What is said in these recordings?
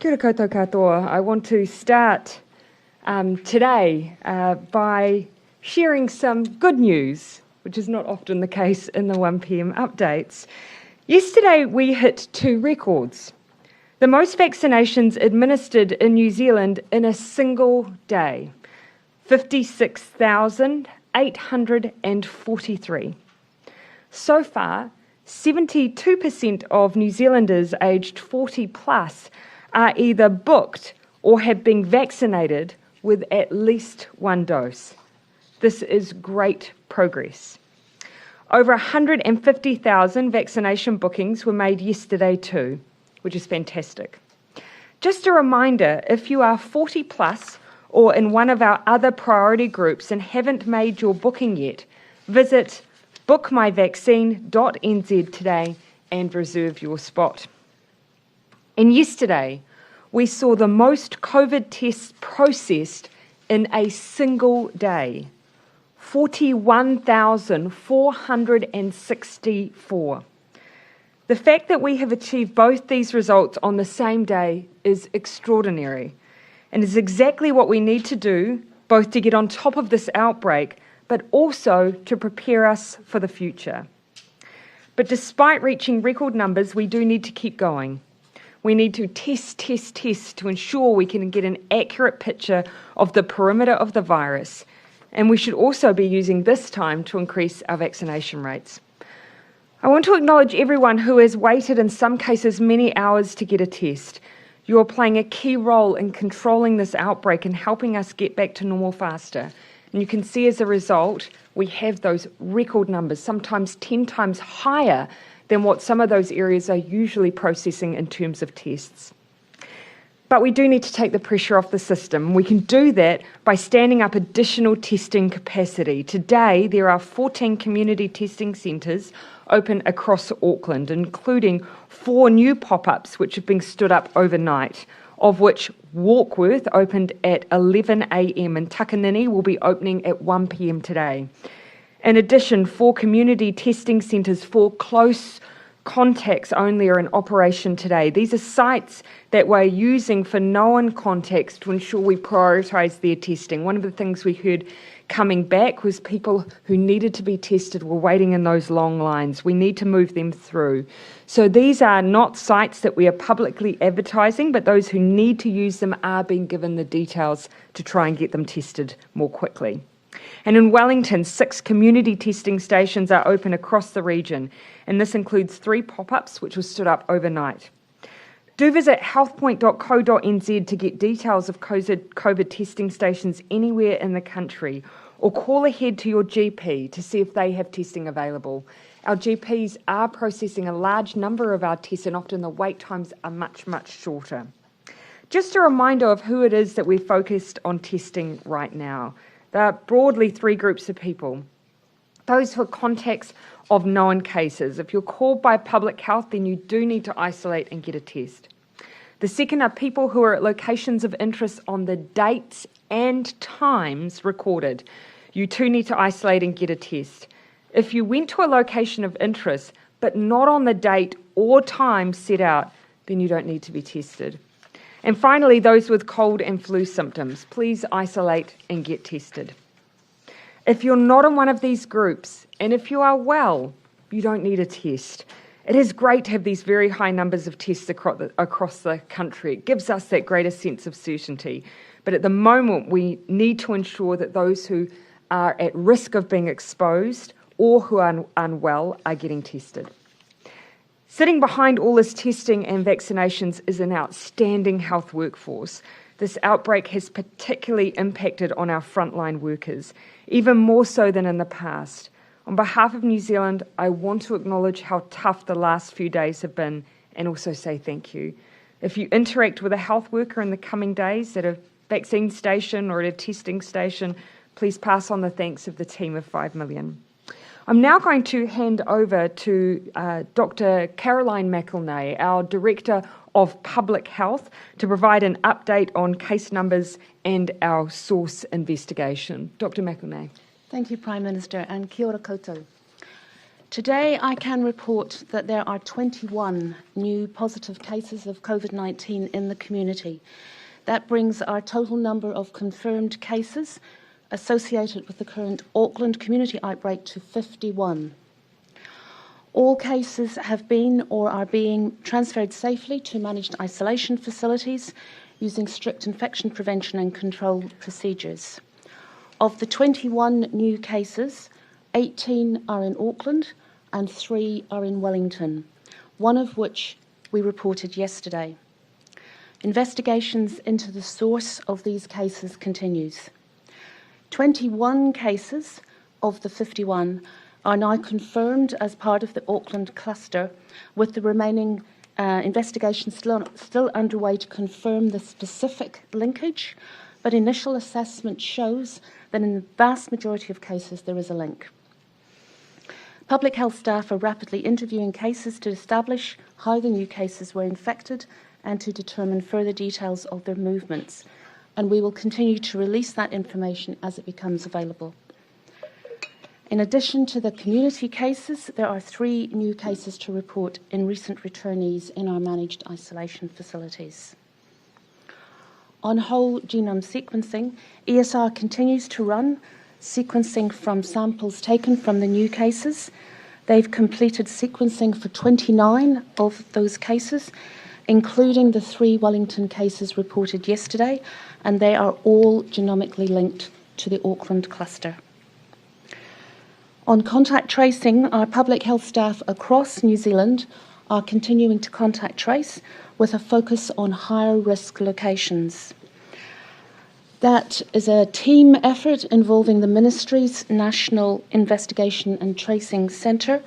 Kia ora koutou katoa. I want to start today by sharing some good news, which is not often the case in the 1pm updates. Yesterday we hit 2 records. The most vaccinations administered in New Zealand in a single day, 56,843. So far, 72% of New Zealanders aged 40 plus are either booked or have been vaccinated with at least 1 dose. This is great progress. Over 150,000 vaccination bookings were made yesterday too, which is fantastic. Just a reminder, if you are 40 plus or in one of our other priority groups and haven't made your booking yet, visit bookmyvaccine.nz today and reserve your spot. And yesterday, we saw the most COVID tests processed in a single day, 41,464. The fact that we have achieved both these results on the same day is extraordinary and is exactly what we need to do, both to get on top of this outbreak, but also to prepare us for the future. But despite reaching record numbers, we do need to keep going. We need to test to ensure we can get an accurate picture of the perimeter of the virus. And we should also be using this time to increase our vaccination rates. I want to acknowledge everyone who has waited, in some cases, many hours to get a test. You are playing a key role in controlling this outbreak and helping us get back to normal faster. And you can see as a result, we have those record numbers, sometimes 10 times higher than what some of those areas are usually processing in terms of tests. But we do need to take the pressure off the system. We can do that by standing up additional testing capacity. Today, there are 14 community testing centres open across Auckland, including 4 new pop-ups which have been stood up overnight, of which Warkworth opened at 11 a.m. and Takanini will be opening at 1 p.m. today. In addition, 4 community testing centres for close contacts only are in operation today. These are sites that we're using for known contacts to ensure we prioritise their testing. One of the things we heard coming back was people who needed to be tested were waiting in those long lines. We need to move them through. So these are not sites that we are publicly advertising, but those who need to use them are being given the details to try and get them tested more quickly. And in Wellington, 6 community testing stations are open across the region, and this includes 3 pop-ups which were stood up overnight. Do visit healthpoint.co.nz to get details of COVID testing stations anywhere in the country, or call ahead to your GP to see if they have testing available. Our GPs are processing a large number of our tests, and often the wait times are much, much shorter. Just a reminder of who it is that we're focused on testing right now. There are broadly 3 groups of people. Those who are contacts of known cases. If you're called by public health, then you do need to isolate and get a test. The second are people who are at locations of interest on the dates and times recorded. You too need to isolate and get a test. If you went to a location of interest, but not on the date or time set out, then you don't need to be tested. And finally, those with cold and flu symptoms, please isolate and get tested. If you're not in one of these groups, and if you are well, you don't need a test. It is great to have these very high numbers of tests across the country. It gives us that greater sense of certainty. But at the moment, we need to ensure that those who are at risk of being exposed or who are unwell are getting tested. Sitting behind all this testing and vaccinations is an outstanding health workforce. This outbreak has particularly impacted on our frontline workers, even more so than in the past. On behalf of New Zealand, I want to acknowledge how tough the last few days have been and also say thank you. If you interact with a health worker in the coming days at a vaccine station or at a testing station, please pass on the thanks of the team of 5 million. I'm now going to hand over to Dr. Caroline McElnay, our Director of Public Health, to provide an update on case numbers and our source investigation. Dr. McElnay. Thank you, Prime Minister, and kia ora koutou. Today, I can report that there are 21 new positive cases of COVID-19 in the community. That brings our total number of confirmed cases associated with the current Auckland community outbreak to 51. All cases have been or are being transferred safely to managed isolation facilities using strict infection prevention and control procedures. Of the 21 new cases, 18 are in Auckland and 3 are in Wellington, one of which we reported yesterday. Investigations into the source of these cases continues. 21 cases of the 51 are now confirmed as part of the Auckland cluster, with the remaining investigation still underway to confirm the specific linkage, but initial assessment shows that in the vast majority of cases there is a link. Public health staff are rapidly interviewing cases to establish how the new cases were infected and to determine further details of their movements. And we will continue to release that information as it becomes available. In addition to the community cases, there are 3 new cases to report in recent returnees in our managed isolation facilities. On whole genome sequencing, ESR continues to run sequencing from samples taken from the new cases. They've completed sequencing for 29 of those cases, including the 3 Wellington cases reported yesterday, and they are all genomically linked to the Auckland cluster. On contact tracing, our public health staff across New Zealand are continuing to contact trace with a focus on higher risk locations. That is a team effort involving the Ministry's National Investigation and Tracing Centre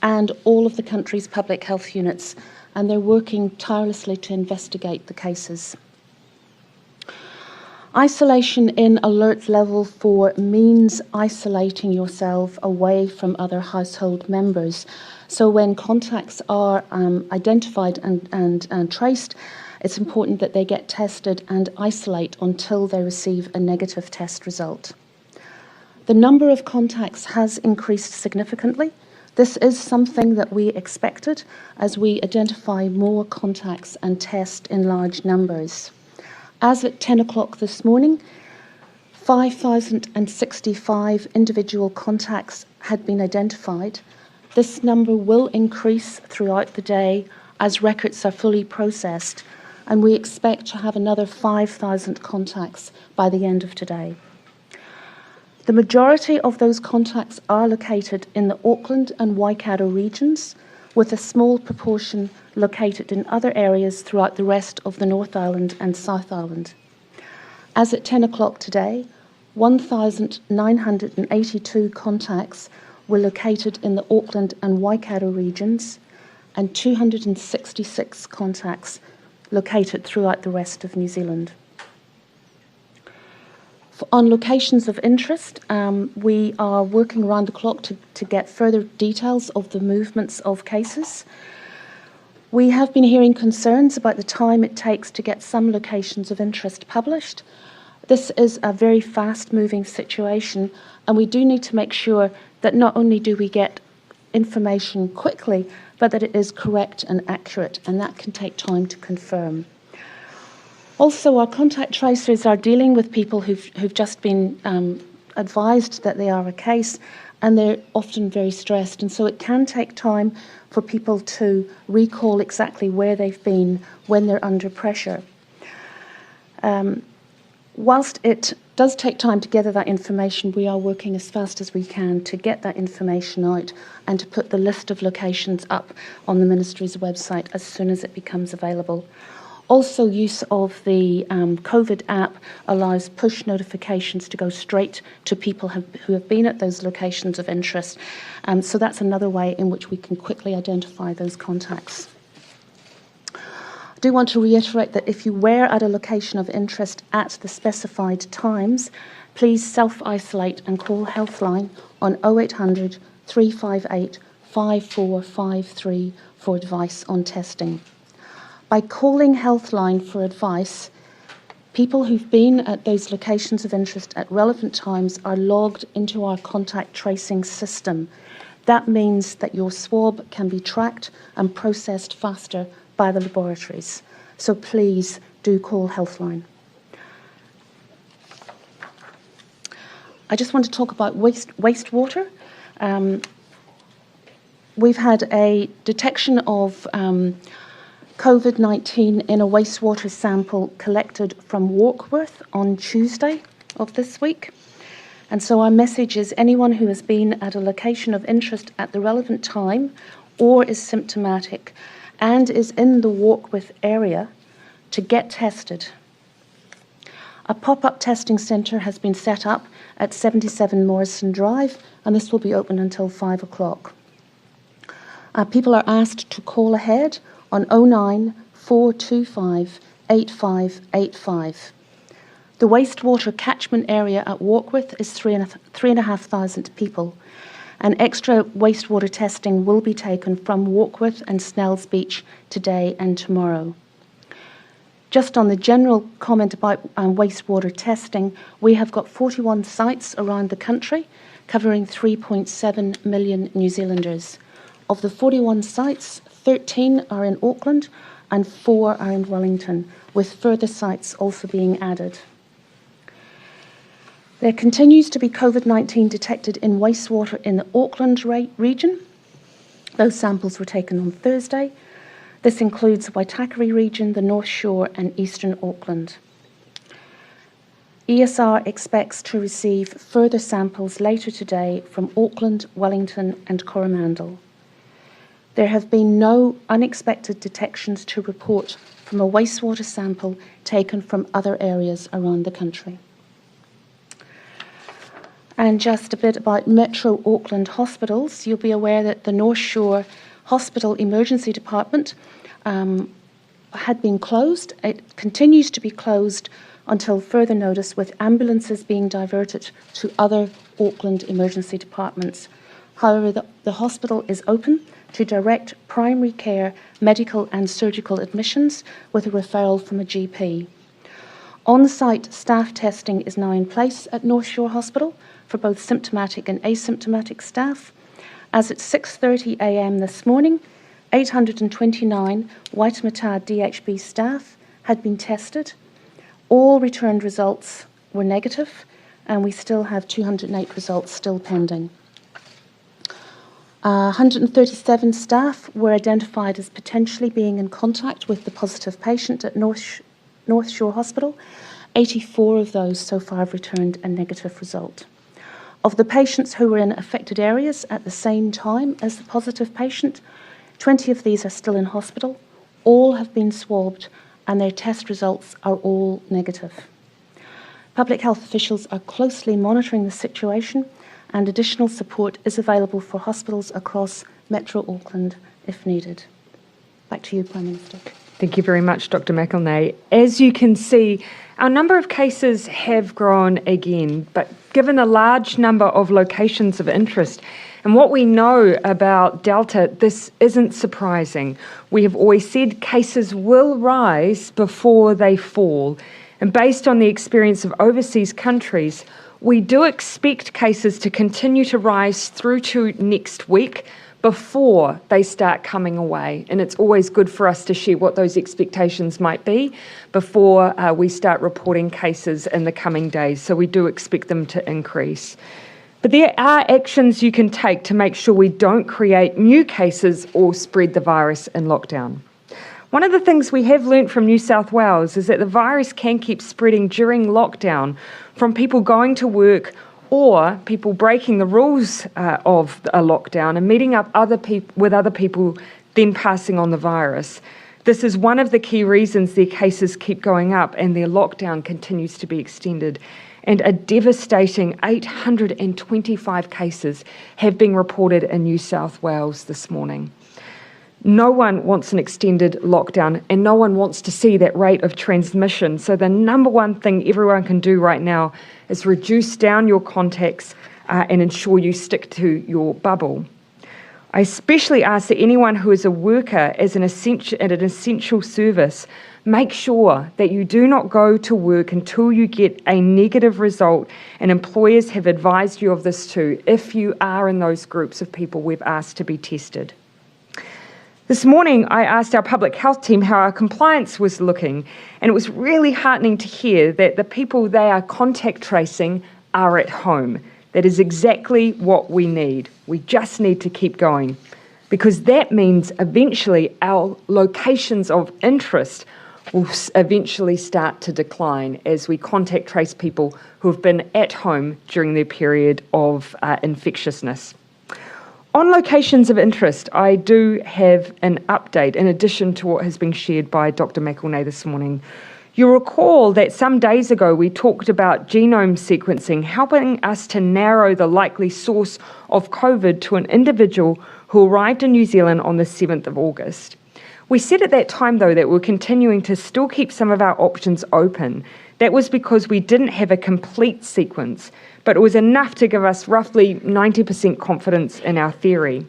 and all of the country's public health units, and they're working tirelessly to investigate the cases. Isolation in alert level 4 means isolating yourself away from other household members. So when contacts are identified and traced, it's important that they get tested and isolate until they receive a negative test result. The number of contacts has increased significantly. This is something that we expected as we identify more contacts and test in large numbers. As at 10 o'clock this morning, 5,065 individual contacts had been identified. This number will increase throughout the day as records are fully processed, and we expect to have another 5,000 contacts by the end of today. The majority of those contacts are located in the Auckland and Waikato regions, with a small proportion located in other areas throughout the rest of the North Island and South Island. As at 10 o'clock today, 1,982 contacts were located in the Auckland and Waikato regions, and 266 contacts located throughout the rest of New Zealand. On locations of interest, we are working around the clock to get further details of the movements of cases. We have been hearing concerns about the time it takes to get some locations of interest published. This is a very fast-moving situation, and we do need to make sure that not only do we get information quickly, but that it is correct and accurate, and that can take time to confirm. Also, our contact tracers are dealing with people who've just been advised that they are a case, and they're often very stressed, and so it can take time for people to recall exactly where they've been when they're under pressure. Whilst it does take time to gather that information, we are working as fast as we can to get that information out and to put the list of locations up on the Ministry's website as soon as it becomes available. Also, use of the COVID app allows push notifications to go straight to people who have been at those locations of interest. So that's another way in which we can quickly identify those contacts. I do want to reiterate that if you were at a location of interest at the specified times, please self-isolate and call Healthline on 0800 358 5453 for advice on testing. By calling Healthline for advice, people who've been at those locations of interest at relevant times are logged into our contact tracing system. That means that your swab can be tracked and processed faster by the laboratories. So please do call Healthline. I just want to talk about wastewater. We've had a detection of COVID-19 in a wastewater sample collected from Warkworth on Tuesday of this week. And so our message is anyone who has been at a location of interest at the relevant time or is symptomatic and is in the Warkworth area to get tested. A pop-up testing centre has been set up at 77 Morrison Drive, and this will be open until 5 o'clock. People are asked to call ahead on 09 425 8585. The wastewater catchment area at Warkworth is 3,500 people, and extra wastewater testing will be taken from Warkworth and Snells Beach today and tomorrow. Just on the general comment about wastewater testing, we have got 41 sites around the country covering 3.7 million New Zealanders. Of the 41 sites, 13 are in Auckland and 4 are in Wellington, with further sites also being added. There continues to be COVID-19 detected in wastewater in the Auckland region. Those samples were taken on Thursday. This includes Waitakere region, the North Shore and Eastern Auckland. ESR expects to receive further samples later today from Auckland, Wellington and Coromandel. There have been no unexpected detections to report from a wastewater sample taken from other areas around the country. And just a bit about Metro Auckland hospitals. You'll be aware that the North Shore Hospital Emergency Department had been closed. It continues to be closed until further notice, with ambulances being diverted to other Auckland emergency departments. However, the hospital is open to direct primary care, medical and surgical admissions with a referral from a GP. On-site staff testing is now in place at North Shore Hospital for both symptomatic and asymptomatic staff. As at 6:30 a.m. this morning, 829 Waitemata DHB staff had been tested. All returned results were negative, and we still have 208 results still pending. 137 staff were identified as potentially being in contact with the positive patient at North Shore Hospital. 84 of those so far have returned a negative result. Of the patients who were in affected areas at the same time as the positive patient, 20 of these are still in hospital. All have been swabbed and their test results are all negative. Public health officials are closely monitoring the situation, and additional support is available for hospitals across Metro Auckland if needed. Back to you, Prime Minister. Thank you very much, Dr. McElnay. As you can see, our number of cases have grown again, but given the large number of locations of interest and what we know about Delta, this isn't surprising. We have always said cases will rise before they fall. And based on the experience of overseas countries, we do expect cases to continue to rise through to next week before they start coming away. And it's always good for us to share what those expectations might be before we start reporting cases in the coming days. So we do expect them to increase. But there are actions you can take to make sure we don't create new cases or spread the virus in lockdown. One of the things we have learnt from New South Wales is that the virus can keep spreading during lockdown from people going to work or people breaking the rules of a lockdown and meeting up with other people, then passing on the virus. This is one of the key reasons their cases keep going up and their lockdown continues to be extended. And a devastating 825 cases have been reported in New South Wales this morning. No one wants an extended lockdown and no one wants to see that rate of transmission. So the number one thing everyone can do right now is reduce down your contacts and ensure you stick to your bubble. I especially ask that anyone who is a worker at an essential service Make sure that you do not go to work until you get a negative result, and employers have advised you of this too, if you are in those groups of people we've asked to be tested. This morning, I asked our public health team how our compliance was looking, and it was really heartening to hear that the people they are contact tracing are at home. That is exactly what we need. We just need to keep going, because that means eventually our locations of interest will eventually start to decline as we contact trace people who have been at home during their period of infectiousness. On locations of interest, I do have an update in addition to what has been shared by Dr. McElnay this morning. You'll recall that some days ago we talked about genome sequencing helping us to narrow the likely source of COVID to an individual who arrived in New Zealand on the 7th of August. We said at that time, though, that we're continuing to still keep some of our options open. That was because we didn't have a complete sequence, but it was enough to give us roughly 90% confidence in our theory.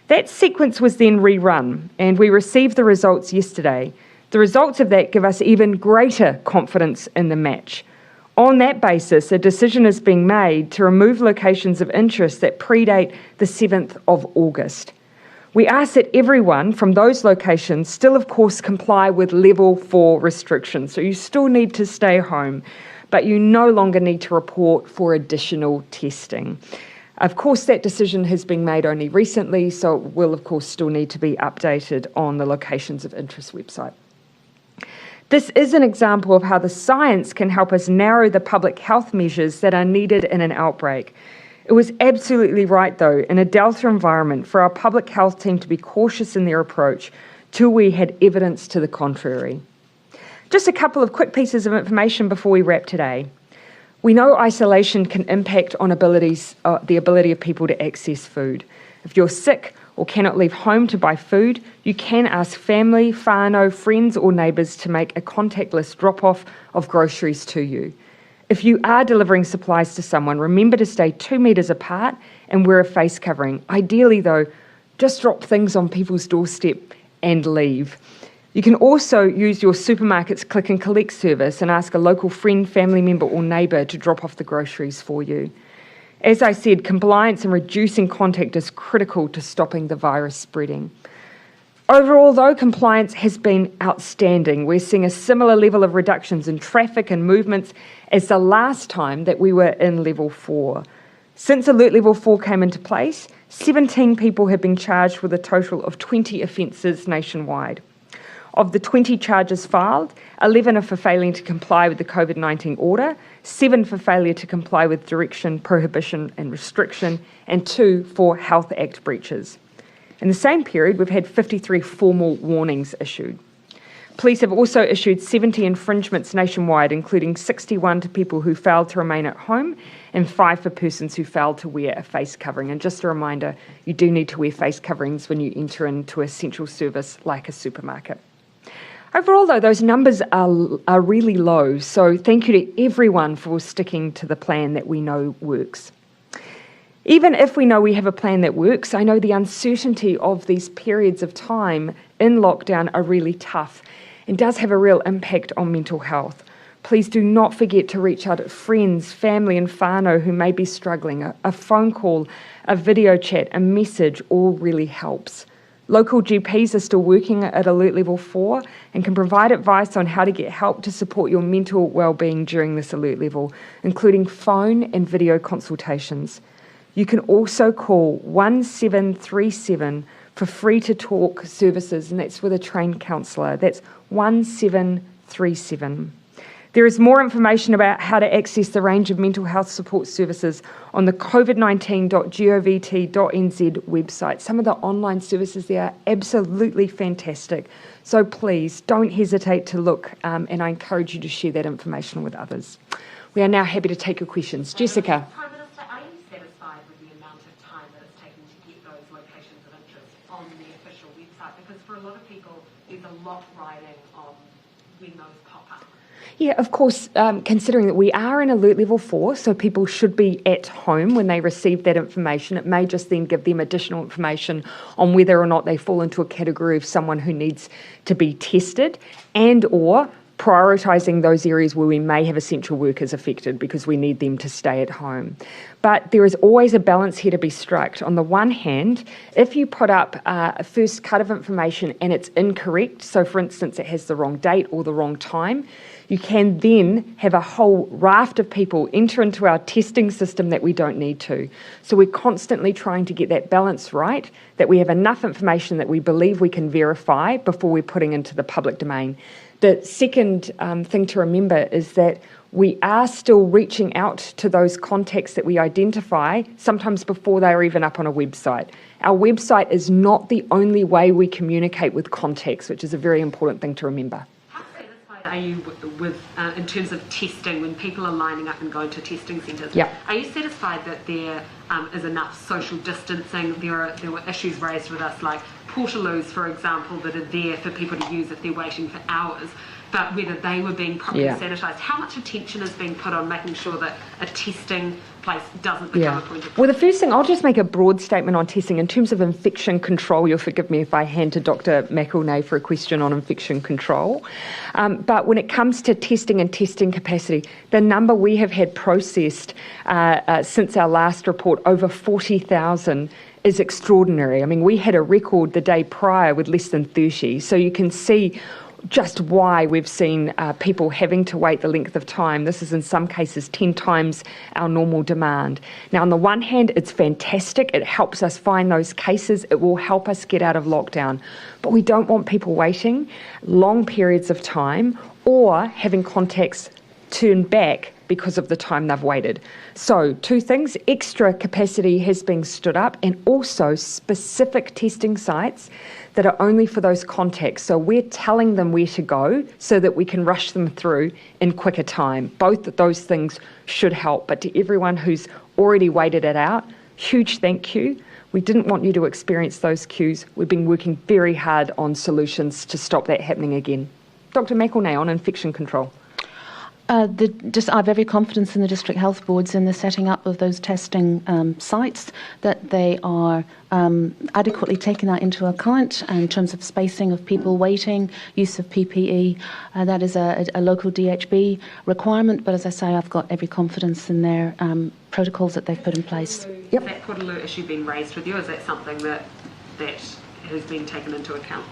That sequence was then rerun, and we received the results yesterday. The results of that give us even greater confidence in the match. On that basis, a decision is being made to remove locations of interest that predate the 7th of August. We ask that everyone from those locations still, of course, comply with level 4 restrictions. So you still need to stay home, but you no longer need to report for additional testing. Of course, that decision has been made only recently, so it will, of course, still need to be updated on the locations of interest website. This is an example of how the science can help us narrow the public health measures that are needed in an outbreak. It was absolutely right, though, in a Delta environment for our public health team to be cautious in their approach till we had evidence to the contrary. Just a couple of quick pieces of information before we wrap today. We know isolation can impact on the ability of people to access food. If you're sick or cannot leave home to buy food, you can ask family, whānau, friends or neighbours to make a contactless drop-off of groceries to you. If you are delivering supplies to someone, remember to stay 2 metres apart and wear a face covering. Ideally, though, just drop things on people's doorstep and leave. You can also use your supermarket's click and collect service and ask a local friend, family member or neighbour to drop off the groceries for you. As I said, compliance and reducing contact is critical to stopping the virus spreading. Overall, though, compliance has been outstanding. We're seeing a similar level of reductions in traffic and movements as the last time that we were in level 4. Since alert level 4 came into place, 17 people have been charged with a total of 20 offences nationwide. Of the 20 charges filed, 11 are for failing to comply with the COVID-19 order, 7 for failure to comply with direction, prohibition and restriction, and 2 for Health Act breaches. In the same period, we've had 53 formal warnings issued. Police have also issued 70 infringements nationwide, including 61 to people who failed to remain at home and 5 for persons who failed to wear a face covering. And just a reminder, you do need to wear face coverings when you enter into an essential service like a supermarket. Overall, though, those numbers are really low, so thank you to everyone for sticking to the plan that we know works. Even if we know we have a plan that works, I know the uncertainty of these periods of time in lockdown are really tough and does have a real impact on mental health. Please do not forget to reach out to friends, family and whānau who may be struggling. A phone call, a video chat, a message all really helps. Local GPs are still working at alert level 4 and can provide advice on how to get help to support your mental well-being during this alert level, including phone and video consultations. You can also call 1737 for free to talk services, and that's with a trained counsellor. That's 1737. There is more information about how to access the range of mental health support services on the covid19.govt.nz website. Some of the online services there are absolutely fantastic. So please don't hesitate to look, and I encourage you to share that information with others. We are now happy to take your questions. Jessica. Prime Minister, are you satisfied with the amount of time that it's taken to get those locations of interest on the official website? Because for a lot of people, there's a lot riding on when those pop up. Yeah, of course, considering that we are in alert level 4, so people should be at home when they receive that information. It may just then give them additional information on whether or not they fall into a category of someone who needs to be tested, and or prioritising those areas where we may have essential workers affected because we need them to stay at home. But there is always a balance here to be struck. On the one hand, if you put up a first cut of information and it's incorrect, so for instance it has the wrong date or the wrong time, you can then have a whole raft of people enter into our testing system that we don't need to. So we're constantly trying to get that balance right, that we have enough information that we believe we can verify before we're putting into the public domain. The second thing to remember is that we are still reaching out to those contacts that we identify, sometimes before they're even up on a website. Our website is not the only way we communicate with contacts, which is a very important thing to remember. How satisfied are you with in terms of testing, when people are lining up and going to testing centres? Yeah. Are you satisfied that there is enough social distancing? There were issues raised with us, like portaloos, for example, that are there for people to use if they're waiting for hours, but whether they were being properly sanitised. How much attention is being put on making sure that a testing place doesn't become a point of... Well, the first thing, I'll just make a broad statement on testing. In terms of infection control, you'll forgive me if I hand to Dr McElnay for a question on infection control. But when it comes to testing and testing capacity, the number we have had processed since our last report, over 40,000, is extraordinary. I mean, we had a record the day prior with less than 30, so you can see just why we've seen people having to wait the length of time. This is in some cases 10 times our normal demand. Now, on the one hand, it's fantastic. It helps us find those cases. It will help us get out of lockdown. But we don't want people waiting long periods of time or having contacts turn back because of the time they've waited. So, two things: extra capacity has been stood up, and also specific testing sites that are only for those contacts. So we're telling them where to go so that we can rush them through in quicker time. Both of those things should help. But to everyone who's already waited it out, huge thank you. We didn't want you to experience those queues. We've been working very hard on solutions to stop that happening again. Dr McElnay on infection control. I have every confidence in the district health boards in the setting up of those testing sites, that they are adequately taking that into account in terms of spacing of people waiting, use of PPE. That is a local DHB requirement, but as I say, I've got every confidence in their protocols that they've put in place. Has that portaloo issue been raised with you? Is that something that has been taken into account?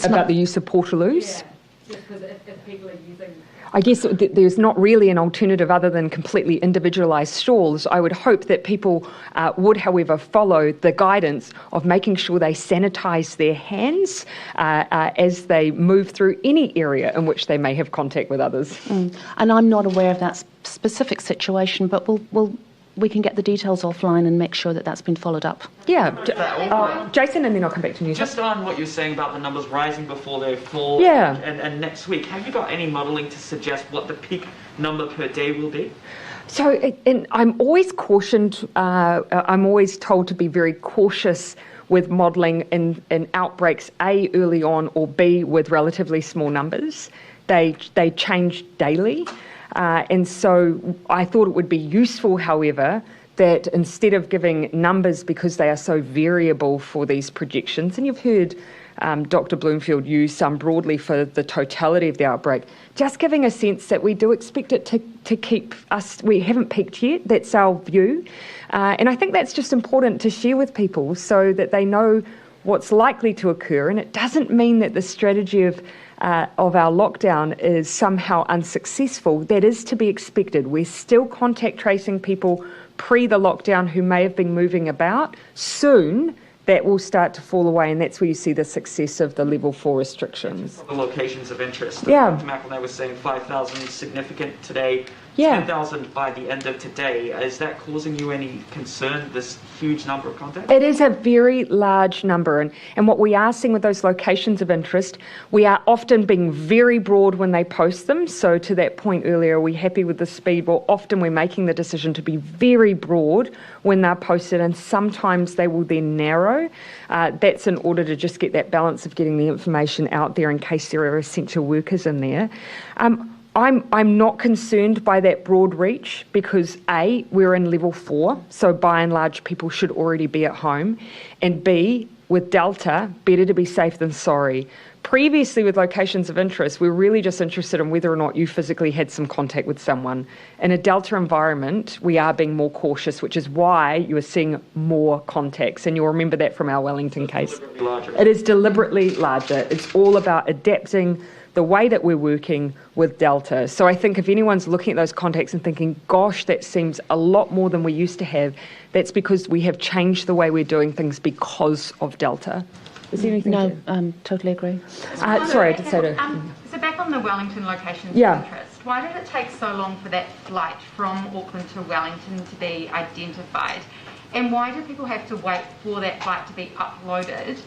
About the use of portaloos? Yeah, just because if people are using... I guess there's not really an alternative other than completely individualised stalls. I would hope that people would, however, follow the guidance of making sure they sanitise their hands as they move through any area in which they may have contact with others. And I'm not aware of that specific situation, but we can get the details offline and make sure that that's been followed up. Yeah. Jason, and then I'll come back to you. Just on what you're saying about the numbers rising before they fall, and next week, have you got any modelling to suggest what the peak number per day will be? So, and I'm always cautioned, I'm always told to be very cautious with modelling in outbreaks, A, early on, or B, with relatively small numbers. They change daily. And so I thought it would be useful, however, that instead of giving numbers because they are so variable for these projections, and you've heard Dr Bloomfield use some broadly for the totality of the outbreak, just giving a sense that we do expect it to keep us, we haven't peaked yet, that's our view. And I think that's just important to share with people so that they know what's likely to occur, and it doesn't mean that the strategy of our lockdown is somehow unsuccessful. That is to be expected. We're still contact tracing people pre the lockdown who may have been moving about. Soon that will start to fall away, and that's where you see the success of the level 4 restrictions. The locations of interest. Yeah. Dr. McElnay was saying 5,000 significant today, yeah. 10,000 by the end of today. Is that causing you any concern, this huge number of contacts? It is a very large number, and what we are seeing with those locations of interest, we are often being very broad when they post them. So to that point earlier, are we happy with the speed? Well, often we're making the decision to be very broad when they're posted, and sometimes they will then narrow. That's in order to just get that balance of getting the information out there in case there are essential workers in there. I'm not concerned by that broad reach because A, we're in level 4, so by and large people should already be at home, and B, with Delta, better to be safe than sorry. Previously, with locations of interest, we're really just interested in whether or not you physically had some contact with someone. In a Delta environment, we are being more cautious, which is why you are seeing more contacts. And you'll remember that from our Wellington case. It is deliberately larger. It's all about adapting the way that we're working with Delta. So I think if anyone's looking at those contacts and thinking, gosh, that seems a lot more than we used to have, that's because we have changed the way we're doing things because of Delta. Is there anything? No, totally agree. Sorry, I did say to... So back on the Wellington locations of interest, why did it take so long for that flight from Auckland to Wellington to be identified? And why do people have to wait for that flight to be uploaded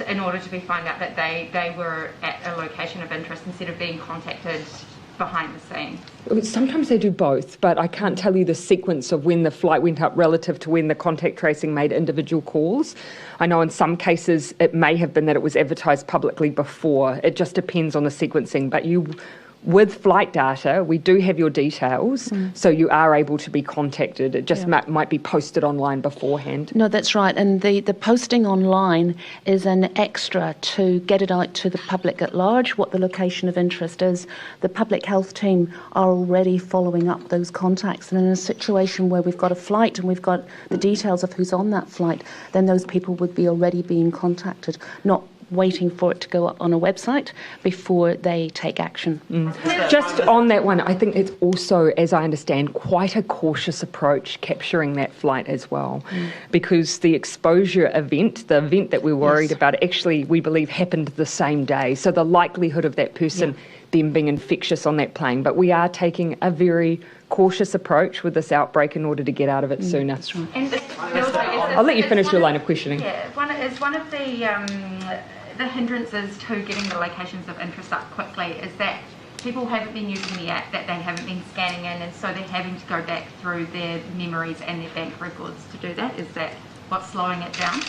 in order to be found out that they were at a location of interest instead of being contacted behind the scenes? Sometimes they do both, but I can't tell you the sequence of when the flight went up relative to when the contact tracing made individual calls. I know in some cases it may have been that it was advertised publicly before. It just depends on the sequencing, but with flight data, we do have your details, so you are able to be contacted. It just might be posted online beforehand. No, that's right. And the posting online is an extra to get it out to the public at large, what the location of interest is. The public health team are already following up those contacts. And in a situation where we've got a flight and we've got the details of who's on that flight, then those people would be already being contacted, not waiting for it to go up on a website before they take action. Just on that one, I think it's also, as I understand, quite a cautious approach capturing that flight as well, because the exposure event, the event that we're worried about, actually we believe happened the same day. So the likelihood of that person then being infectious on that plane, but we are taking a very cautious approach with this outbreak in order to get out of it sooner. That's right. And I'll let you finish your line of questioning. Yeah, one of the hindrances to getting the locations of interest up quickly is that people haven't been using the app, that they haven't been scanning in, and so they're having to go back through their memories and their bank records to do that. Is that what's slowing it down?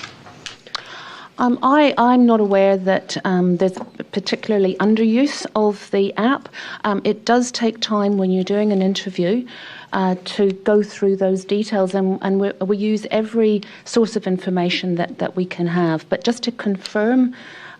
I'm not aware that there's particularly underuse of the app. It does take time when you're doing an interview to go through those details, and we use every source of information that we can have. But just to confirm,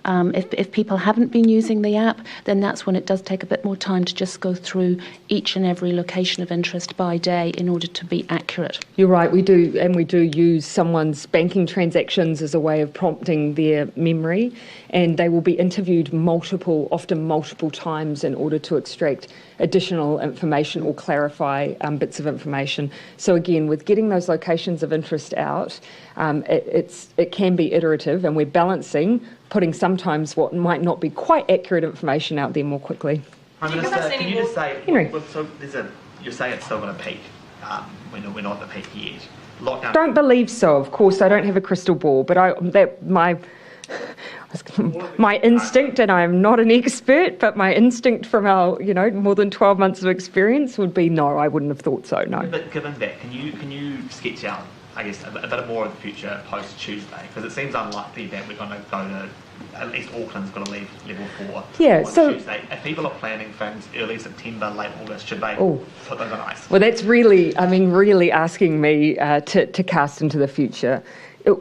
if people haven't been using the app, then that's when it does take a bit more time to just go through each and every location of interest by day in order to be accurate. You're right, we do use someone's banking transactions as a way of prompting their memory, and they will be interviewed often multiple times in order to extract additional information or clarify bits of information. So again, with getting those locations of interest out, it can be iterative, and we're balancing putting sometimes what might not be quite accurate information out there more quickly. Prime Minister, can you just say, Henry. So you're saying it's still going to peak. We're not at the peak yet. Lockdown. Don't believe so. Of course, I don't have a crystal ball, but my instinct, and I'm not an expert, but my instinct from our more than 12 months of experience would be no. I wouldn't have thought so. No. But given that, can you sketch out, I guess, a bit more of the future post Tuesday? Because it seems unlikely that we're going to go to, at least Auckland's going to leave level 4 on Tuesday. If people are planning things early September, late August, should they put those on ice? Well, that's really asking me to cast into the future.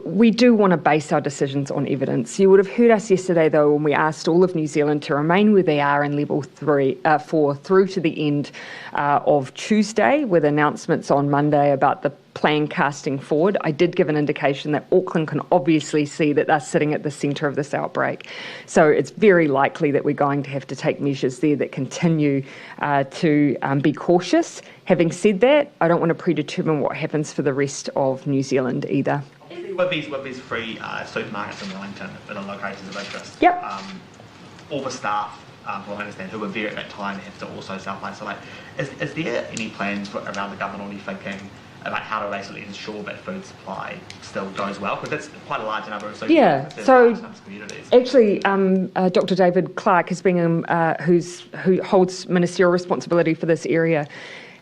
We do want to base our decisions on evidence. You would have heard us yesterday, though, when we asked all of New Zealand to remain where they are in level 4 through to the end of Tuesday, with announcements on Monday about the plan casting forward. I did give an indication that Auckland can obviously see that they're sitting at the centre of this outbreak. So it's very likely that we're going to have to take measures there that continue to be cautious. Having said that, I don't want to predetermine what happens for the rest of New Zealand either. With these free supermarkets in Wellington that are locations of interest, all the staff, who I understand, who were there at that time, have to also self-isolate. Is there any plans around the government or any thinking about how to basically ensure that food supply still goes well? Because that's quite a large number of supermarkets. So communities. Actually, Dr. David Clark who holds ministerial responsibility for this area,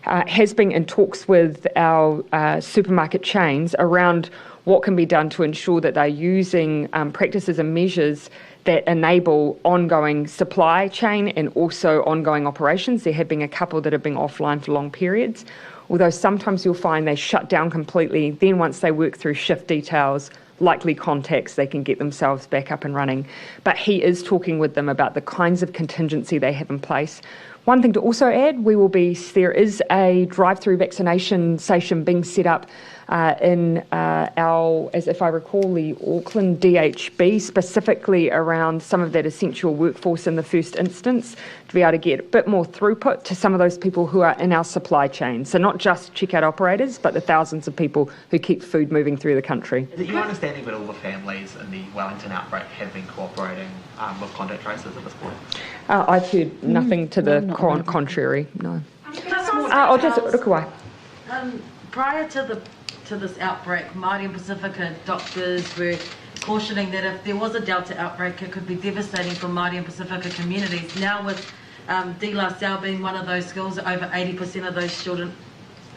has been in talks with our supermarket chains around what can be done to ensure that they're using practices and measures that enable ongoing supply chain and also ongoing operations. There have been a couple that have been offline for long periods, although sometimes you'll find they shut down completely. Then once they work through shift details, likely contacts, they can get themselves back up and running. But he is talking with them about the kinds of contingency they have in place. One thing to also add, there is a drive-through vaccination station being set up in as if I recall, the Auckland DHB, specifically around some of that essential workforce in the first instance, to be able to get a bit more throughput to some of those people who are in our supply chain. So not just checkout operators, but the thousands of people who keep food moving through the country. Is it your understanding that all the families in the Wellington outbreak have been cooperating with contact tracers at this point? I've heard nothing to the contrary, no. I'll just look away. Prior to this outbreak, Māori and Pacifica doctors were cautioning that if there was a Delta outbreak, it could be devastating for Māori and Pacifica communities. Now with De La Salle being one of those schools, over 80% of those children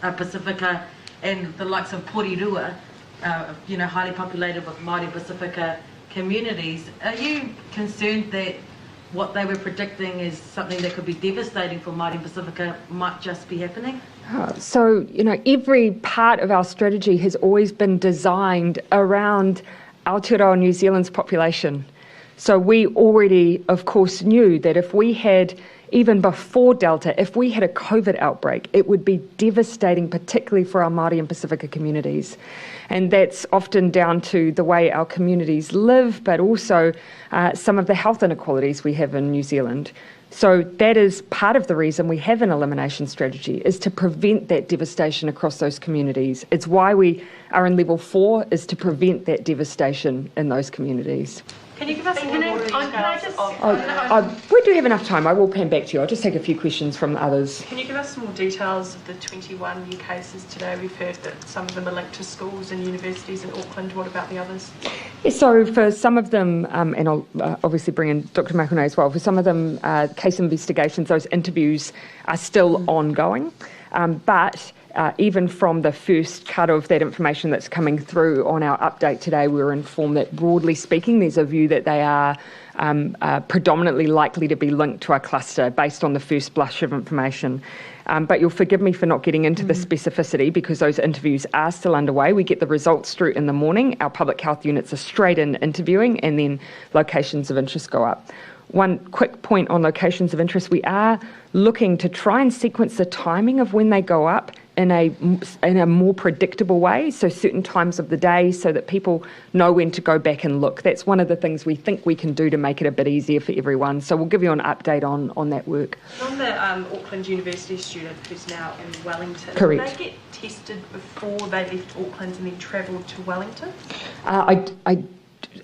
are Pacifica, and the likes of Porirua, highly populated with Māori and Pacifica communities, are you concerned that what they were predicting is something that could be devastating for Māori and Pacifica might just be happening? So, every part of our strategy has always been designed around Aotearoa New Zealand's population. So we already, of course, knew that if we had, even before Delta, if we had a COVID outbreak, it would be devastating, particularly for our Māori and Pacifica communities. And that's often down to the way our communities live, but also some of the health inequalities we have in New Zealand. So that is part of the reason we have an elimination strategy, is to prevent that devastation across those communities. It's why we are in level 4, is to prevent that devastation in those communities. Can you give us more details? We do have enough time. I will pan back to you. I'll just take a few questions from others. Can you give us more details of the 21 new cases today? We've heard that some of them are linked to schools and universities in Auckland. What about the others? Yeah, so for some of them, and I'll obviously bring in Dr. Mahune as well, for some of them, case investigations, those interviews are still ongoing. But even from the first cut of that information that's coming through on our update today, we were informed that, broadly speaking, there's a view that they are predominantly likely to be linked to our cluster based on the first blush of information. But you'll forgive me for not getting into the specificity, because those interviews are still underway. We get the results through in the morning. Our public health units are straight in interviewing, and then locations of interest go up. One quick point on locations of interest, we are looking to try and sequence the timing of when they go up in a more predictable way, so certain times of the day, so that people know when to go back and look. That's one of the things we think we can do to make it a bit easier for everyone. So we'll give you an update on that work. On the Auckland University student who's now in Wellington, correct. Did they get tested before they left Auckland and then travelled to Wellington?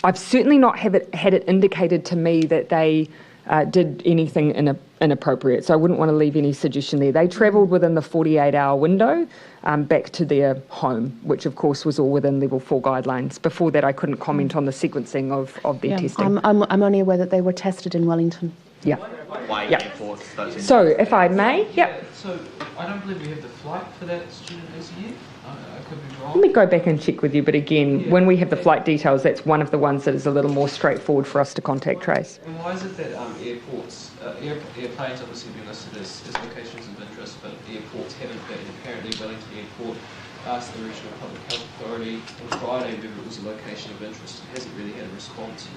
I've certainly not had it indicated to me that they did anything inappropriate, so I wouldn't want to leave any suggestion there. They travelled within the 48-hour window back to their home, which of course was all within level 4 guidelines. Before that, I couldn't comment on the sequencing of their testing. I'm only aware that they were tested in Wellington. Yeah. Why airports? So, if I may, So, I don't believe we have the flight for that student this year. I could be wrong. Let me go back and check with you, but again, when we have the flight details, that's one of the ones that is a little more straightforward for us to contact trace. And why is it that airplanes obviously been listed as locations of interest, but airports haven't been? Apparently Wellington Airport asked the Regional Public Health Authority on Friday whether it was a location of interest and hasn't really had a response.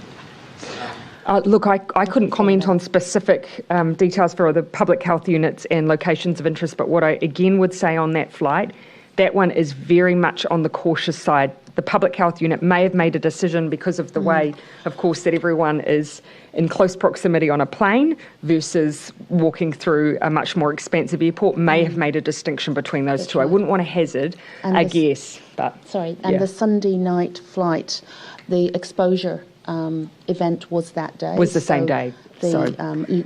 Look, I couldn't comment on specific details for the public health units and locations of interest, but what I again would say on that flight, that one is very much on the cautious side. The public health unit may have made a decision because of the way, of course, that everyone is in close proximity on a plane versus walking through a much more expansive airport, may have made a distinction between those two. I wouldn't want to hazard a guess. But the Sunday night flight, the exposure event was that day. Was the same day.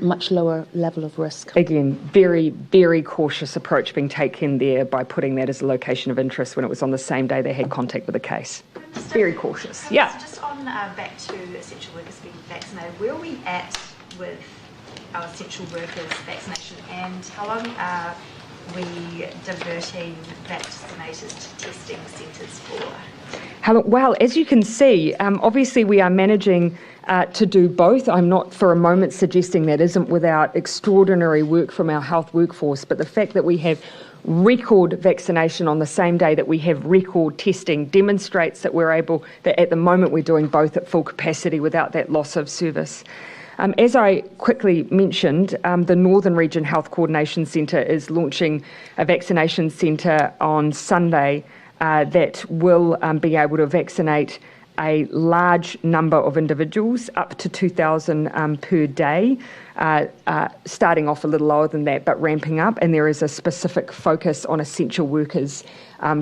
Much lower level of risk. Again, very, very cautious approach being taken there by putting that as a location of interest when it was on the same day they had contact with the case. Very cautious. Yeah. Just on back to essential workers being vaccinated, where are we at with our essential workers vaccination, and how long are we diverting vaccinators to testing centres for? Well, as you can see, obviously we are managing to do both. I'm not for a moment suggesting that isn't without extraordinary work from our health workforce, but the fact that we have record vaccination on the same day that we have record testing demonstrates that that at the moment we're doing both at full capacity without that loss of service. As I quickly mentioned, the Northern Region Health Coordination Centre is launching a vaccination centre on Sunday that will be able to vaccinate a large number of individuals, up to 2,000 per day, starting off a little lower than that, but ramping up. And there is a specific focus on essential workers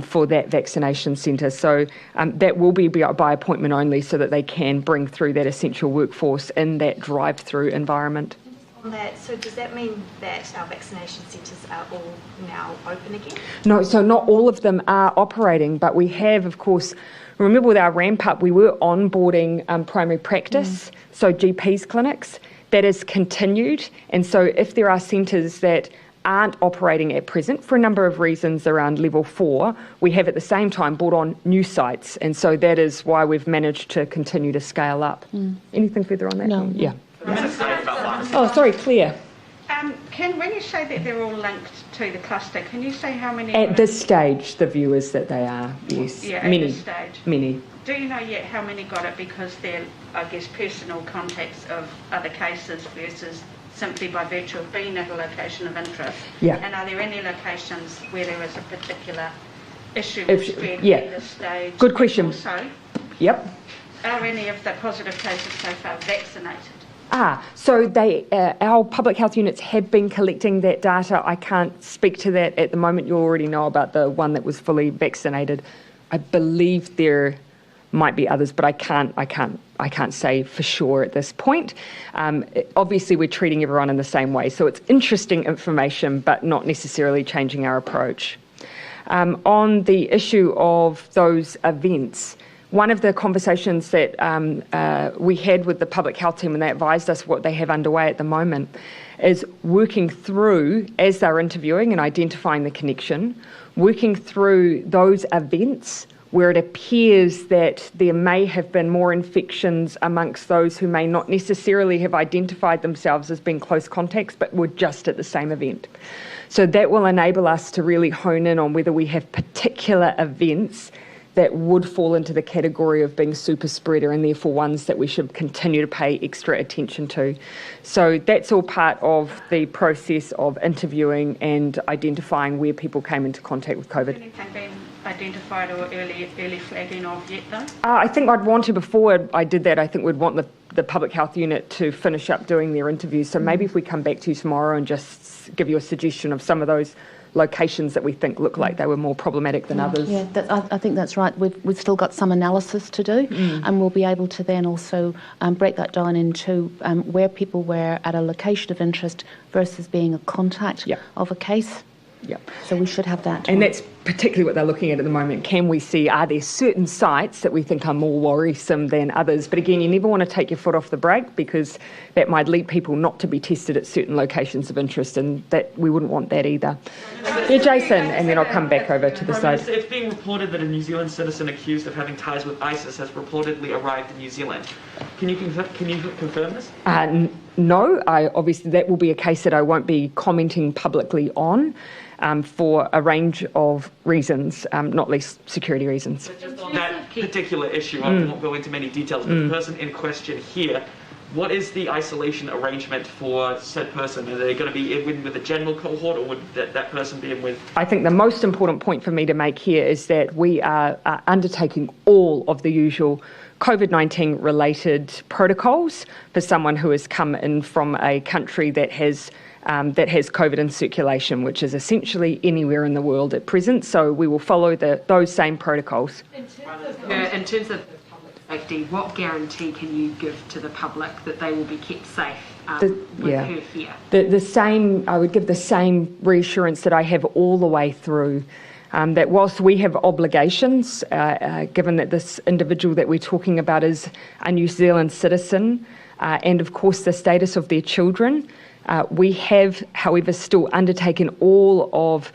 for that vaccination centre. So that will be by appointment only so that they can bring through that essential workforce in that drive-through environment. On that, so does that mean that our vaccination centres are all now open again? No, so not all of them are operating, but we have, of course, remember with our ramp up, we were onboarding primary practice, so GPs clinics. That has continued, and so if there are centres that aren't operating at present for a number of reasons around level 4, we have at the same time brought on new sites, and so that is why we've managed to continue to scale up. Anything further on that? No. Yeah. Oh, sorry, Claire. When you say that they're all linked to the cluster, can you say how many? At this stage, the view is that they are, yes. Yeah, many, at this stage. Many. Do you know yet how many got it because they're, I guess, personal contacts of other cases versus simply by virtue of being at a location of interest? Yeah. And are there any locations where there is a particular issue with spread at this stage? Good question. Also, Yep. are any of the positive cases so far vaccinated? So our public health units have been collecting that data. I can't speak to that at the moment. You already know about the one that was fully vaccinated. I believe there might be others, but I can't say for sure at this point. Obviously, we're treating everyone in the same way, so it's interesting information, but not necessarily changing our approach. On the issue of those events, one of the conversations that we had with the public health team, and they advised us what they have underway at the moment, is working through, as they're interviewing and identifying the connection, working through those events where it appears that there may have been more infections amongst those who may not necessarily have identified themselves as being close contacts, but were just at the same event. So that will enable us to really hone in on whether we have particular events that would fall into the category of being super spreader and therefore ones that we should continue to pay extra attention to. So that's all part of the process of interviewing and identifying where people came into contact with COVID. Anything been identified or early flagging of yet though? I think I'd want to, before I did that, I think we'd want the public health unit to finish up doing their interviews. So maybe if we come back to you tomorrow and just give you a suggestion of some of those locations that we think look like they were more problematic than others. Yeah, I think that's right. We've still got some analysis to do, and we'll be able to then also break that down into where people were at a location of interest versus being a contact of a case. Yep. So we should have that. And that's particularly what they're looking at the moment. Can we see, are there certain sites that we think are more worrisome than others? But again, you never want to take your foot off the brake because that might lead people not to be tested at certain locations of interest, and that we wouldn't want that either. Yeah, Jason, and then I'll come back over to the Prime side. Minister, it's being reported that a New Zealand citizen accused of having ties with ISIS has reportedly arrived in New Zealand. Can you confirm this? No, obviously that will be a case that I won't be commenting publicly on for a range of reasons, not least security reasons. But just on that particular issue, I won't go into many details, but the person in question here, what is the isolation arrangement for said person? Are they going to be in with a general cohort, or would that person be in with? I think the most important point for me to make here is that we are undertaking all of the usual COVID-19 related protocols for someone who has come in from a country that has COVID in circulation, which is essentially anywhere in the world at present. So we will follow those same protocols. In terms of public safety, what guarantee can you give to the public that they will be kept safe with her here? The same, I would give the same reassurance that I have all the way through. That whilst we have obligations, given that this individual that we're talking about is a New Zealand citizen, and of course the status of their children, We have, however, still undertaken all of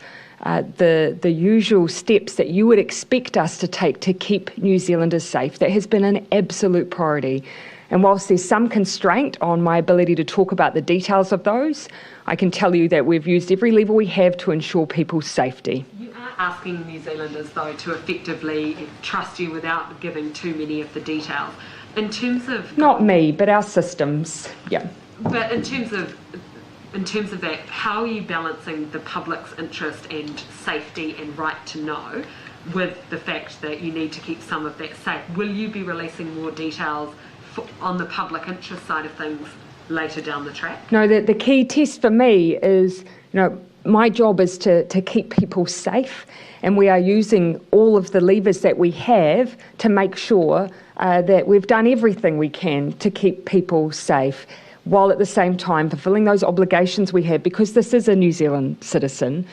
the usual steps that you would expect us to take to keep New Zealanders safe. That has been an absolute priority. And whilst there's some constraint on my ability to talk about the details of those, I can tell you that we've used every lever we have to ensure people's safety. You are asking New Zealanders, though, to effectively trust you without giving too many of the details. In terms of... Not me, but our systems, yeah. But in terms of that, how are you balancing the public's interest and safety and right to know with the fact that you need to keep some of that safe? Will you be releasing more details on the public interest side of things later down the track? No, the key test for me is, my job is to keep people safe, and we are using all of the levers that we have to make sure that we've done everything we can to keep people safe, while at the same time fulfilling those obligations we have, because this is a New Zealand citizen.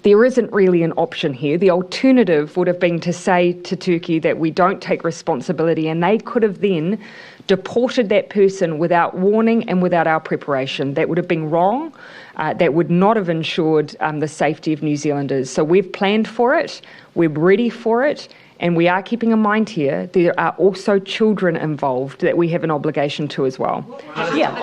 There isn't really an option here. The alternative would have been to say to Turkey that we don't take responsibility, and they could have then deported that person without warning and without our preparation. That would have been wrong. That would not have ensured the safety of New Zealanders. So we've planned for it, we're ready for it, and we are keeping in mind here there are also children involved that we have an obligation to as well. Yeah.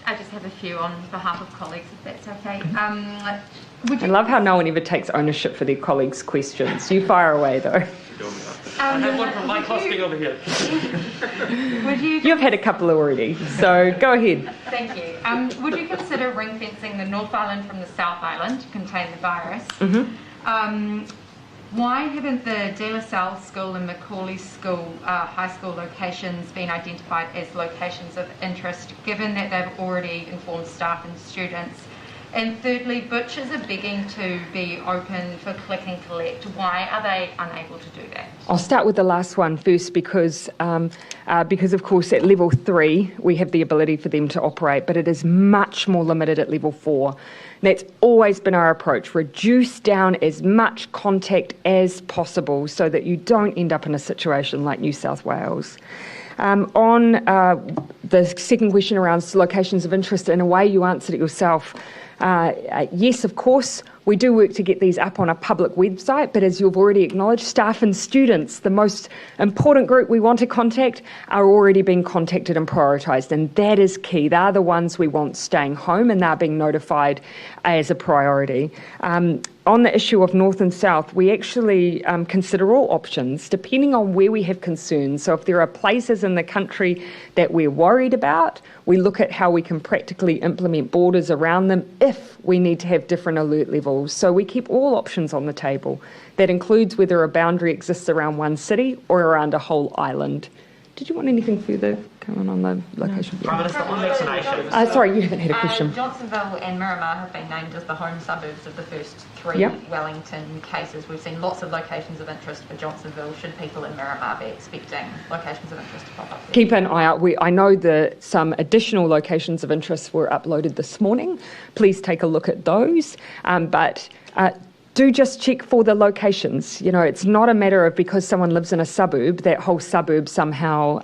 I just have a few on behalf of colleagues, if that's okay. I love how no one ever takes ownership for their colleagues' questions. You fire away, though. I have one from Mike Hosking over here. You've had a couple already, so go ahead. Thank you. Would you consider ring fencing the North Island from the South Island to contain the virus? Why haven't the De La Salle School and Macaulay School high school locations been identified as locations of interest, given that they've already informed staff and students? And thirdly, butchers are begging to be open for click and collect. Why are they unable to do that? I'll start with the last one first, because of course at level 3 we have the ability for them to operate, but it is much more limited at level 4. And that's always been our approach: reduce down as much contact as possible so that you don't end up in a situation like New South Wales. On the second question around locations of interest, in a way you answered it yourself. Yes, of course, we do work to get these up on a public website, but as you've already acknowledged, staff and students, the most important group we want to contact, are already being contacted and prioritised, and that is key. They're the ones we want staying home, and they're being notified as a priority. On the issue of North and South, we actually consider all options depending on where we have concerns. So if there are places in the country that we're worried about, we look at how we can practically implement borders around them if we need to have different alert levels. So we keep all options on the table. That includes whether a boundary exists around one city or around a whole island. Did you want anything further coming on the location? Prime Minister, on vaccination. Sorry, you haven't had a question. Johnsonville and Miramar have been named as the home suburbs of the first 3 Wellington cases. We've seen lots of locations of interest for Johnsonville. Should people in Miramar be expecting locations of interest to pop up there? Keep an eye out. I know that some additional locations of interest were uploaded this morning. Please take a look at those. But do just check for the locations. It's not a matter of because someone lives in a suburb, that whole suburb somehow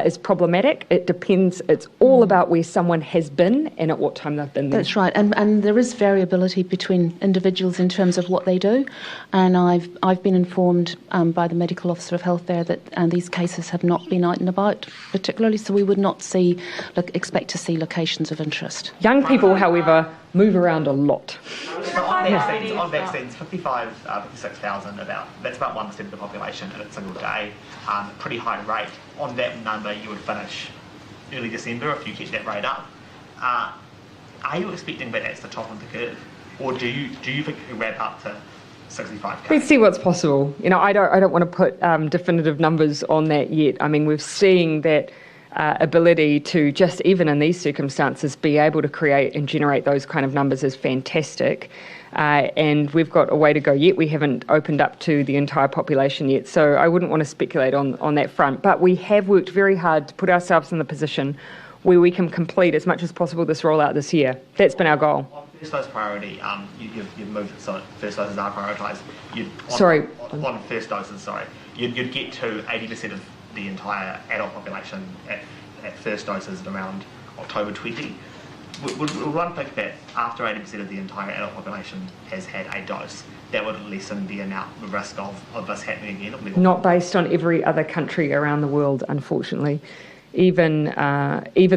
is problematic. It depends. It's all about where someone has been and at what time they've been there. That's right. And there is variability between individuals in terms of what they do. And I've been informed by the medical officer of health there that these cases have not been out and about particularly, so we would not expect to see locations of interest. Young people, however, move around a lot. On vaccines, 56,000 that's about 1% of the population in a single day. Pretty high rate. On that number, you would finish early December if you keep that rate up. Are you expecting that that's the top of the curve, or do you think it could ramp up to 65k? Let's see what's possible. I don't want to put definitive numbers on that yet. I mean, we're seeing that ability to just, even in these circumstances, be able to create and generate those kind of numbers is fantastic. And we've got a way to go yet. We haven't opened up to the entire population yet, so I wouldn't want to speculate on that front. But we have worked very hard to put ourselves in the position where we can complete as much as possible this rollout this year. That's been our goal. On first dose priority, you've moved so first doses are prioritised. On first doses, you'd get to 80% of the entire adult population at first doses at around October 20. would one think that after 80% of the entire adult population has had a dose, that would lessen the risk of this happening again? Not based on every other country around the world, unfortunately. Even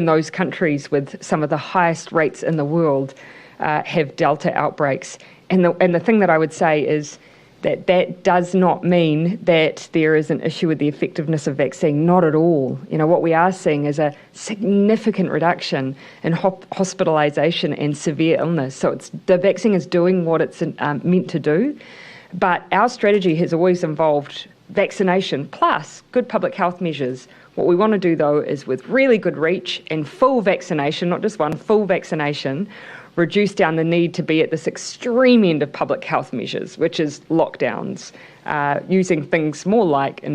those countries with some of the highest rates in the world have Delta outbreaks. And the thing that I would say is that does not mean that there is an issue with the effectiveness of vaccine. Not at all. What we are seeing is a significant reduction in hospitalisation and severe illness. So the vaccine is doing what it's meant to do. But our strategy has always involved vaccination plus good public health measures. What we want to do, though, is with really good reach and full vaccination, not just one, full vaccination, reduce down the need to be at this extreme end of public health measures, which is lockdowns, using things more like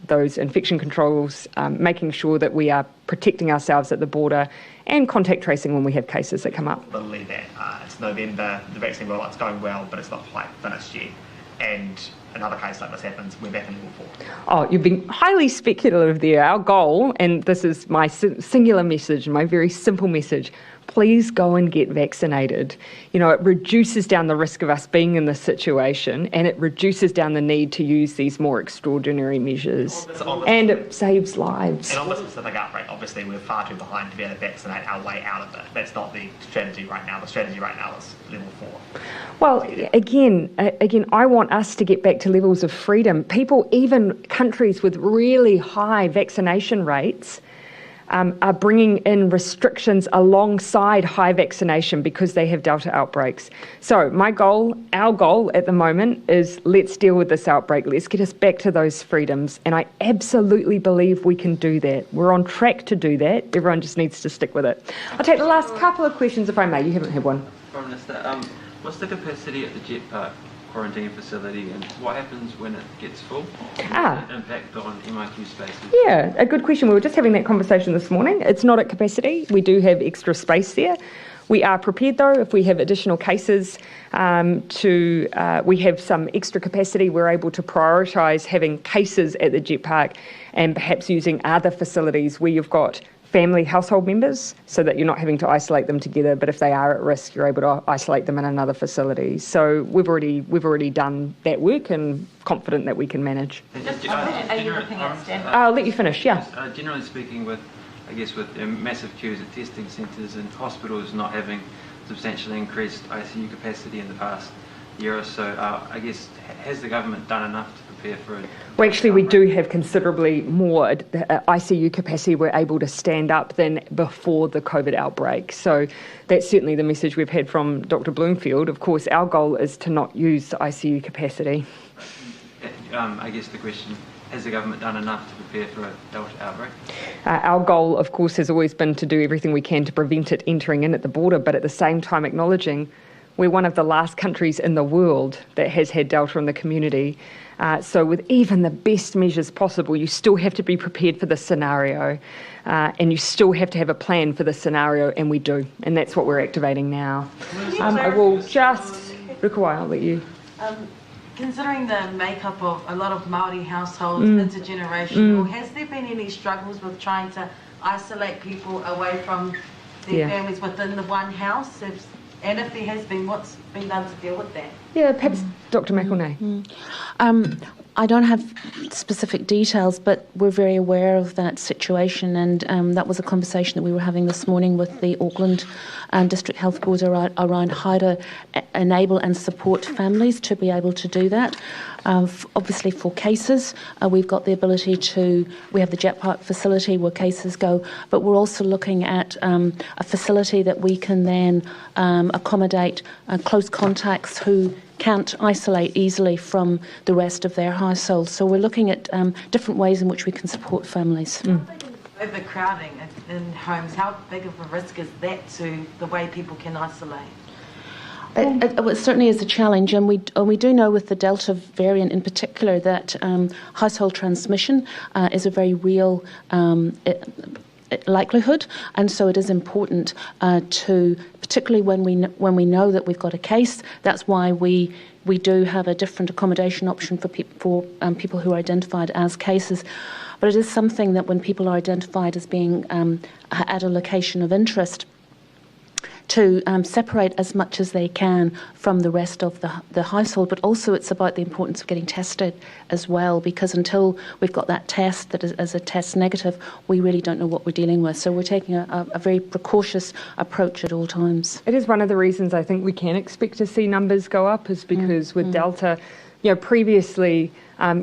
those infection controls, making sure that we are protecting ourselves at the border, and contact tracing when we have cases that come up. Literally that it's November, the vaccine rollout's going well, but it's not quite finished yet. And another case like this happens, we're back in level 4. Oh, you've been highly speculative there. Our goal, and this is my singular message, my very simple message, please go and get vaccinated. It reduces down the risk of us being in this situation, and it reduces down the need to use these more extraordinary measures. And it saves lives. And on this specific outbreak, obviously we're far too behind to be able to vaccinate our way out of it. That's not the strategy right now. The strategy right now is level 4. Well, again, I want us to get back to levels of freedom. People, even countries with really high vaccination rates, are bringing in restrictions alongside high vaccination because they have Delta outbreaks. So our goal at the moment is let's deal with this outbreak. Let's get us back to those freedoms. And I absolutely believe we can do that. We're on track to do that. Everyone just needs to stick with it. I'll take the last couple of questions if I may. You haven't had one. Prime Minister, what's the capacity at the Jet Park quarantine facility, and what happens when it gets full? Impact on MIQ spaces? Yeah, a good question. We were just having that conversation this morning. It's not at capacity. We do have extra space there. We are prepared, though, if we have additional cases we have some extra capacity. We're able to prioritise having cases at the Jet Park and perhaps using other facilities where you've got family household members so that you're not having to isolate them together, but if they are at risk, you're able to isolate them in another facility. So we've already done that work and confident that we can manage. Are you looking at standard? I'll let you finish, yeah. Generally speaking, with massive queues at testing centres and hospitals not having substantially increased ICU capacity in the past year or so, has the government done enough to prepare for it? Well, actually, we do have considerably more ICU capacity we're able to stand up than before the COVID outbreak. So that's certainly the message we've had from Dr. Bloomfield. Of course, our goal is to not use the ICU capacity. The question, has the government done enough to prepare for a Delta outbreak? Our goal, of course, has always been to do everything we can to prevent it entering in at the border, but at the same time acknowledging we're one of the last countries in the world that has had Delta in the community. So with even the best measures possible, you still have to be prepared for this scenario, and you still have to have a plan for this scenario, and we do. And that's what we're activating now. I will just... Rukawa, I'll let you... Considering the makeup of a lot of Māori households, intergenerational, has there been any struggles with trying to isolate people away from their families within the one house? And if there has been, what's been done to deal with that? Yeah, perhaps Dr. McElnay. I don't have specific details, but we're very aware of that situation, and that was a conversation that we were having this morning with the Auckland District Health Board around how to enable and support families to be able to do that. Obviously, for cases, we've got the ability we have the Jet Park facility where cases go, but we're also looking at a facility that we can then accommodate close contacts who can't isolate easily from the rest of their household. So we're looking at different ways in which we can support families. Overcrowding in homes, how big of a risk is that to the way people can isolate? It certainly is a challenge, and we do know with the Delta variant in particular that household transmission is a very real likelihood, and so it is important to, particularly when we know that we've got a case. That's why we do have a different accommodation option for people who are identified as cases. But it is something that when people are identified as being at a location of interest, to separate as much as they can from the rest of the household, but also it's about the importance of getting tested as well, because until we've got that test that is a test negative, we really don't know what we're dealing with. So we're taking a very precautious approach at all times. It is one of the reasons I think we can expect to see numbers go up, is because with Delta, previously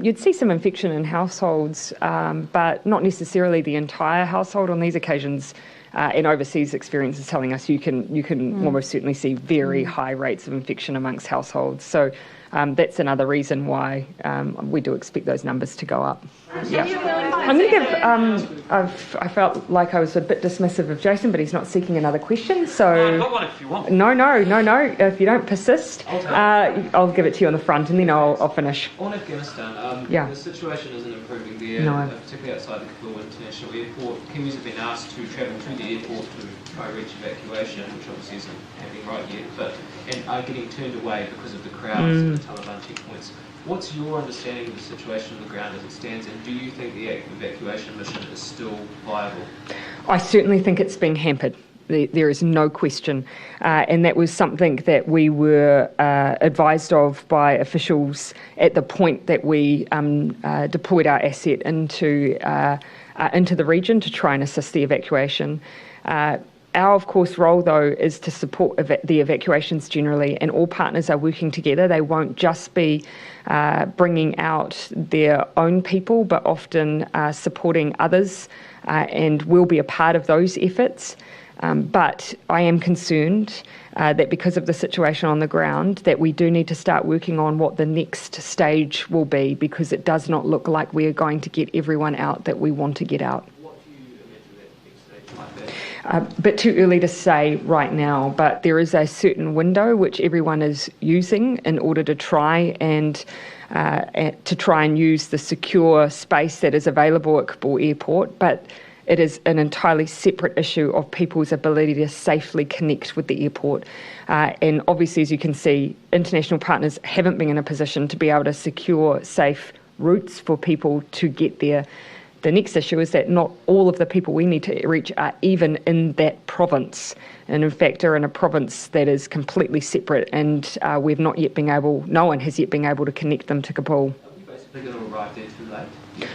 you'd see some infection in households, but not necessarily the entire household. On these occasions, and overseas experience is telling us you can almost certainly see very high rates of infection amongst households. So that's another reason why we do expect those numbers to go up. Yeah. I'm going to give, I felt like I was a bit dismissive of Jason, but he's not seeking another question, so... I've got one if you want. No, if you don't persist, I'll give it to you on the front and then I'll finish. On Afghanistan, the situation isn't improving there, particularly outside the Kabul International Airport. Kiwis have been asked to travel to the airport to try to reach evacuation, which obviously isn't happening right yet, and are getting turned away because of the crowds and the Taliban checkpoints. What's your understanding of the situation on the ground as it stands, and do you think the evacuation mission is still viable? I certainly think it's been hampered. There is no question. And that was something that we were advised of by officials at the point that we deployed our asset into the region to try and assist the evacuation. Our, of course, role, though, is to support the evacuations generally, and all partners are working together. They won't just be bringing out their own people, but often supporting others, and we'll be a part of those efforts. But I am concerned that because of the situation on the ground, that we do need to start working on what the next stage will be, because it does not look like we are going to get everyone out that we want to get out. A bit too early to say right now, but there is a certain window which everyone is using in order to try and use the secure space that is available at Kabul Airport. But it is an entirely separate issue of people's ability to safely connect with the airport. And obviously, as you can see, international partners haven't been in a position to be able to secure safe routes for people to get there. The next issue is that not all of the people we need to reach are even in that province, and in fact are in a province that is completely separate, and we've not yet been able, no one has yet been able to connect them to Kabul. Are we basically going to arrive there too late?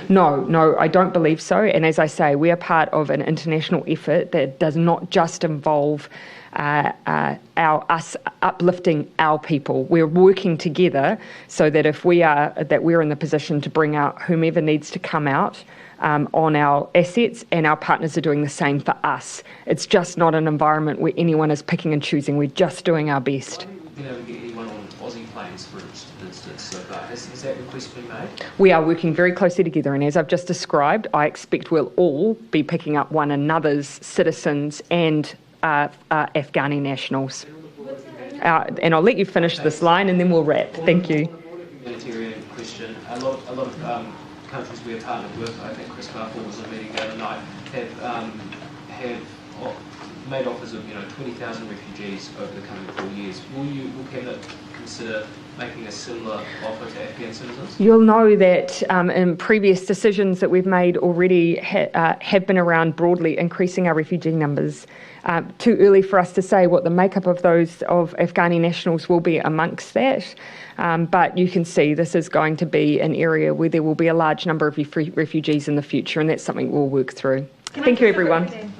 No, I don't believe so. And as I say, we are part of an international effort that does not just involve us uplifting our people. We're working together so that if we're in the position to bring out whomever needs to come out on our assets, and our partners are doing the same for us. It's just not an environment where anyone is picking and choosing. We're just doing our best. Why haven't we been able to get anyone on Aussie planes, for instance, so far? Has that request been made? We are working very closely together, and as I've just described, I expect we'll all be picking up one another's citizens and Afghani nationals. And I'll let you finish this line and then we'll wrap. Thank you. Humanitarian question. A lot of countries we are partnered with, I think Chris Clark was on a meeting the other night, have made offers of 20,000 refugees over the coming 4 years. Will Cabinet consider making a similar offer to Afghan citizens? You'll know that in previous decisions that we've made already have been around broadly increasing our refugee numbers. Too early for us to say what the makeup of those of Afghani nationals will be amongst that. But you can see this is going to be an area where there will be a large number of refugees in the future, and that's something we'll work through. Thank you, everyone.